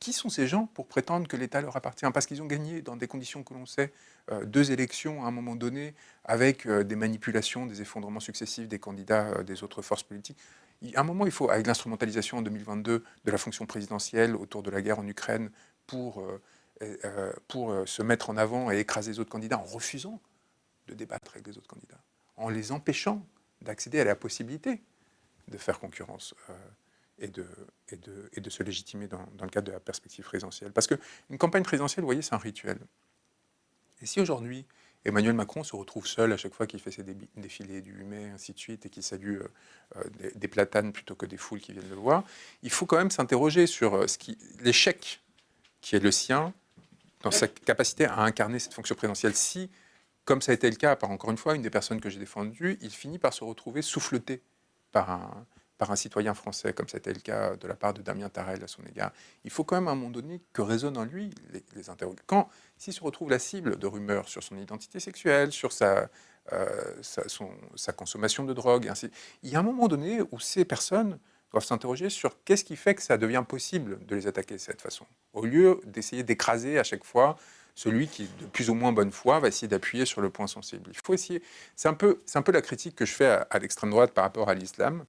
qui sont ces gens pour prétendre que l'État leur appartient? Parce qu'ils ont gagné dans des conditions que l'on sait, 2 élections à un moment donné, avec des manipulations, des effondrements successifs des candidats des autres forces politiques. À un moment, il faut, avec l'instrumentalisation en 2022 de la fonction présidentielle autour de la guerre en Ukraine pour se mettre en avant et écraser les autres candidats en refusant de débattre avec les autres candidats, en les empêchant d'accéder à la possibilité de faire concurrence et de se légitimer dans le cadre de la perspective présidentielle. Parce qu'une campagne présidentielle, vous voyez, c'est un rituel. Et si aujourd'hui, Emmanuel Macron se retrouve seul à chaque fois qu'il fait ses défilés du 8 mai, ainsi de suite, et qu'il salue des platanes plutôt que des foules qui viennent le voir, il faut quand même s'interroger sur l'échec qui est le sien dans sa capacité à incarner cette fonction présidentielle. Si, comme ça a été le cas par, encore une fois, une des personnes que j'ai défendues, il finit par se retrouver souffleté par un citoyen français, comme ça a été le cas de la part de Damien Tarel à son égard. Il faut quand même à un moment donné que résonnent en lui les interrogants. S'il se retrouve la cible de rumeurs sur son identité sexuelle, sur sa consommation de drogue, il y a un moment donné où ces personnes doivent s'interroger sur qu'est-ce qui fait que ça devient possible de les attaquer de cette façon, au lieu d'essayer d'écraser à chaque fois celui qui, de plus ou moins bonne foi, va essayer d'appuyer sur le point sensible. Il faut essayer. C'est un peu la critique que je fais à l'extrême droite par rapport à l'islam.